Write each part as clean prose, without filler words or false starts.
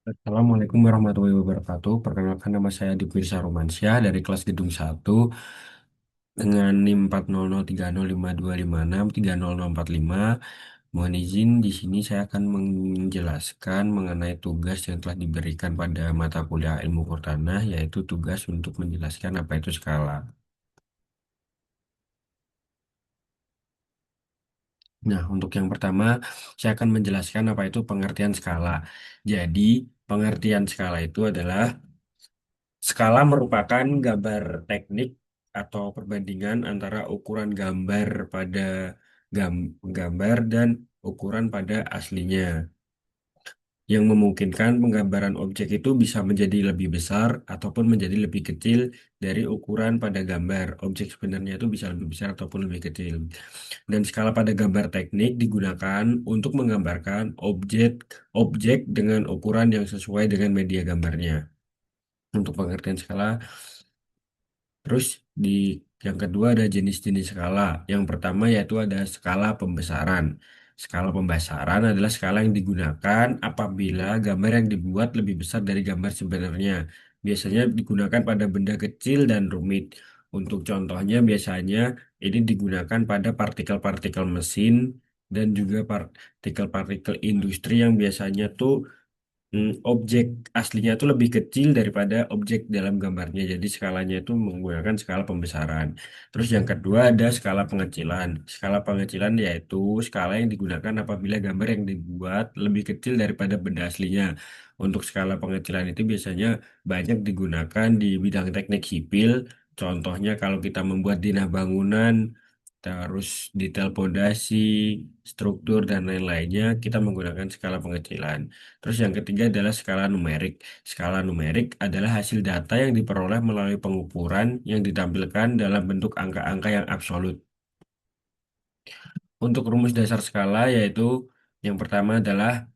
Assalamualaikum warahmatullahi wabarakatuh. Perkenalkan nama saya Dwi Romansyah dari kelas Gedung 1 dengan NIM 400305256300045. Mohon izin di sini saya akan menjelaskan mengenai tugas yang telah diberikan pada mata kuliah Ilmu Kurtanah, yaitu tugas untuk menjelaskan apa itu skala. Nah, untuk yang pertama, saya akan menjelaskan apa itu pengertian skala. Jadi, pengertian skala itu adalah skala merupakan gambar teknik atau perbandingan antara ukuran gambar pada gambar dan ukuran pada aslinya, yang memungkinkan penggambaran objek itu bisa menjadi lebih besar ataupun menjadi lebih kecil dari ukuran pada gambar. Objek sebenarnya itu bisa lebih besar ataupun lebih kecil. Dan skala pada gambar teknik digunakan untuk menggambarkan objek dengan ukuran yang sesuai dengan media gambarnya. Untuk pengertian skala, terus di yang kedua ada jenis-jenis skala. Yang pertama yaitu ada skala pembesaran. Skala pembesaran adalah skala yang digunakan apabila gambar yang dibuat lebih besar dari gambar sebenarnya. Biasanya digunakan pada benda kecil dan rumit. Untuk contohnya biasanya ini digunakan pada partikel-partikel mesin dan juga partikel-partikel industri yang biasanya tuh objek aslinya itu lebih kecil daripada objek dalam gambarnya. Jadi skalanya itu menggunakan skala pembesaran. Terus yang kedua ada skala pengecilan. Skala pengecilan yaitu skala yang digunakan apabila gambar yang dibuat lebih kecil daripada benda aslinya. Untuk skala pengecilan itu biasanya banyak digunakan di bidang teknik sipil. Contohnya kalau kita membuat dinah bangunan, terus detail pondasi, struktur, dan lain-lainnya, kita menggunakan skala pengecilan. Terus yang ketiga adalah skala numerik. Skala numerik adalah hasil data yang diperoleh melalui pengukuran yang ditampilkan dalam bentuk angka-angka yang absolut. Untuk rumus dasar skala yaitu yang pertama adalah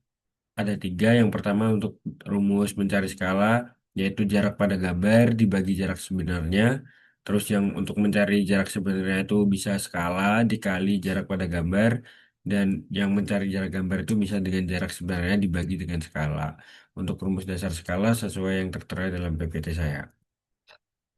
ada tiga. Yang pertama untuk rumus mencari skala yaitu jarak pada gambar dibagi jarak sebenarnya. Terus yang untuk mencari jarak sebenarnya itu bisa skala dikali jarak pada gambar. Dan yang mencari jarak gambar itu bisa dengan jarak sebenarnya dibagi dengan skala. Untuk rumus dasar skala sesuai yang tertera dalam PPT saya.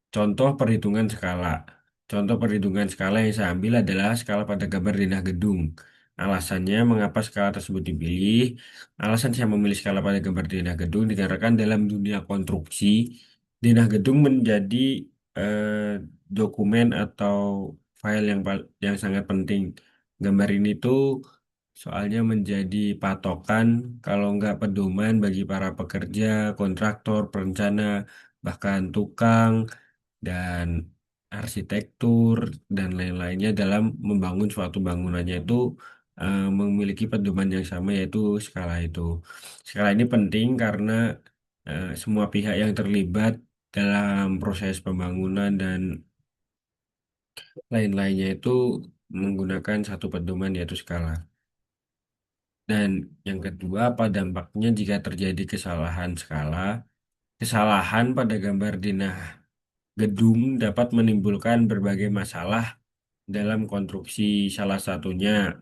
Contoh perhitungan skala. Contoh perhitungan skala yang saya ambil adalah skala pada gambar denah gedung. Alasannya mengapa skala tersebut dipilih? Alasan saya memilih skala pada gambar denah gedung dikarenakan dalam dunia konstruksi, denah gedung menjadi eh, dokumen atau file yang sangat penting. Gambar ini tuh soalnya menjadi patokan, kalau nggak pedoman bagi para pekerja, kontraktor, perencana, bahkan tukang dan arsitektur dan lain-lainnya dalam membangun suatu bangunannya itu memiliki pedoman yang sama yaitu skala itu. Skala ini penting karena semua pihak yang terlibat dalam proses pembangunan dan lain-lainnya itu menggunakan satu pedoman yaitu skala. Dan yang kedua, apa dampaknya jika terjadi kesalahan skala? Kesalahan pada gambar dinah gedung dapat menimbulkan berbagai masalah dalam konstruksi. Salah satunya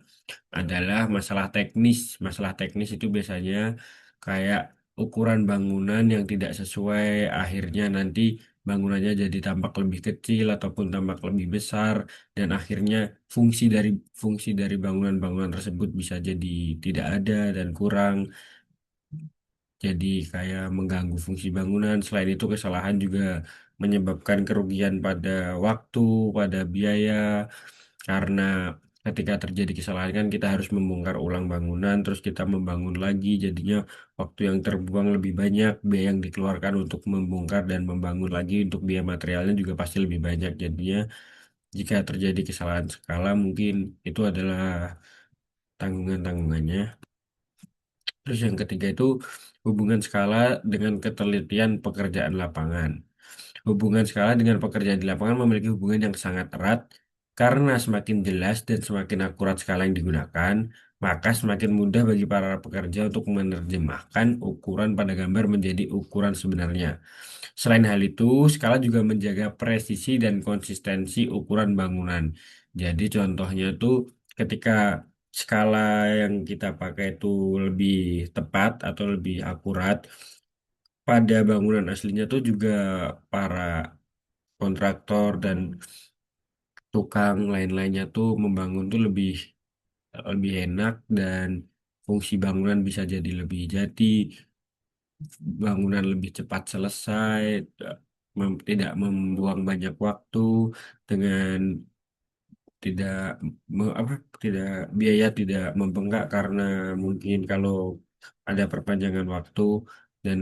adalah masalah teknis. Masalah teknis itu biasanya kayak ukuran bangunan yang tidak sesuai, akhirnya nanti bangunannya jadi tampak lebih kecil ataupun tampak lebih besar, dan akhirnya fungsi dari bangunan-bangunan tersebut bisa jadi tidak ada dan kurang. Jadi kayak mengganggu fungsi bangunan. Selain itu kesalahan juga menyebabkan kerugian pada waktu, pada biaya, karena ketika terjadi kesalahan kan kita harus membongkar ulang bangunan, terus kita membangun lagi, jadinya waktu yang terbuang lebih banyak, biaya yang dikeluarkan untuk membongkar dan membangun lagi untuk biaya materialnya juga pasti lebih banyak. Jadinya jika terjadi kesalahan skala mungkin itu adalah tanggungan-tanggungannya. Terus yang ketiga itu hubungan skala dengan ketelitian pekerjaan lapangan. Hubungan skala dengan pekerjaan di lapangan memiliki hubungan yang sangat erat karena semakin jelas dan semakin akurat skala yang digunakan, maka semakin mudah bagi para pekerja untuk menerjemahkan ukuran pada gambar menjadi ukuran sebenarnya. Selain hal itu, skala juga menjaga presisi dan konsistensi ukuran bangunan. Jadi contohnya itu ketika skala yang kita pakai itu lebih tepat atau lebih akurat, pada bangunan aslinya tuh juga para kontraktor dan tukang lain-lainnya tuh membangun tuh lebih lebih enak dan fungsi bangunan bisa jadi lebih jadi, bangunan lebih cepat selesai, tidak membuang banyak waktu dengan tidak apa tidak biaya tidak membengkak karena mungkin kalau ada perpanjangan waktu dan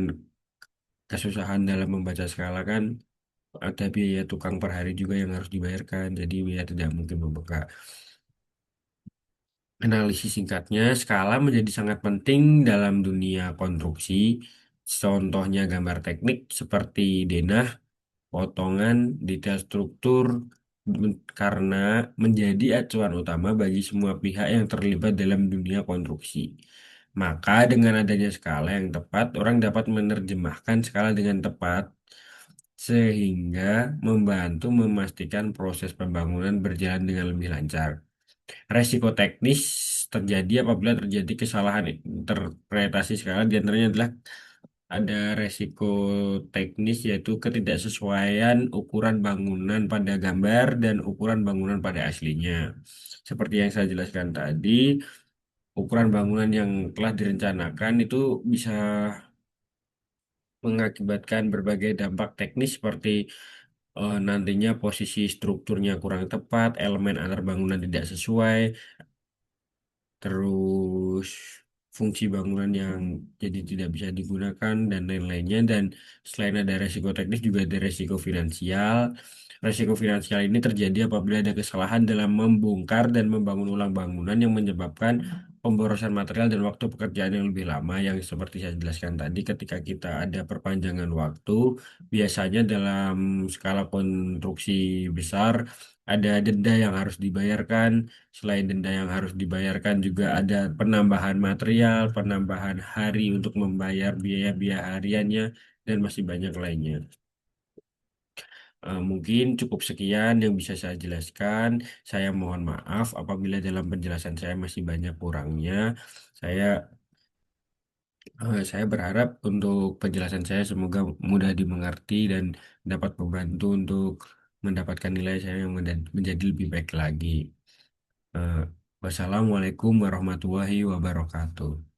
kesusahan dalam membaca skala kan ada biaya tukang per hari juga yang harus dibayarkan, jadi biaya tidak mungkin membengkak. Analisis singkatnya, skala menjadi sangat penting dalam dunia konstruksi. Contohnya gambar teknik seperti denah, potongan, detail struktur, karena menjadi acuan utama bagi semua pihak yang terlibat dalam dunia konstruksi. Maka dengan adanya skala yang tepat, orang dapat menerjemahkan skala dengan tepat sehingga membantu memastikan proses pembangunan berjalan dengan lebih lancar. Resiko teknis terjadi apabila terjadi kesalahan interpretasi skala, di antaranya adalah ada resiko teknis yaitu ketidaksesuaian ukuran bangunan pada gambar dan ukuran bangunan pada aslinya. Seperti yang saya jelaskan tadi, ukuran bangunan yang telah direncanakan itu bisa mengakibatkan berbagai dampak teknis seperti nantinya posisi strukturnya kurang tepat, elemen antar bangunan tidak sesuai, terus fungsi bangunan yang jadi tidak bisa digunakan dan lain-lainnya. Dan selain ada resiko teknis juga ada resiko finansial. Resiko finansial ini terjadi apabila ada kesalahan dalam membongkar dan membangun ulang bangunan yang menyebabkan pemborosan material dan waktu pekerjaan yang lebih lama, yang seperti saya jelaskan tadi. Ketika kita ada perpanjangan waktu, biasanya dalam skala konstruksi besar ada denda yang harus dibayarkan. Selain denda yang harus dibayarkan juga ada penambahan material, penambahan hari untuk membayar biaya-biaya hariannya, dan masih banyak lainnya. Mungkin cukup sekian yang bisa saya jelaskan. Saya mohon maaf apabila dalam penjelasan saya masih banyak kurangnya. Saya saya berharap untuk penjelasan saya semoga mudah dimengerti dan dapat membantu untuk mendapatkan nilai saya yang menjadi lebih baik lagi. Eh, Wassalamualaikum warahmatullahi wabarakatuh.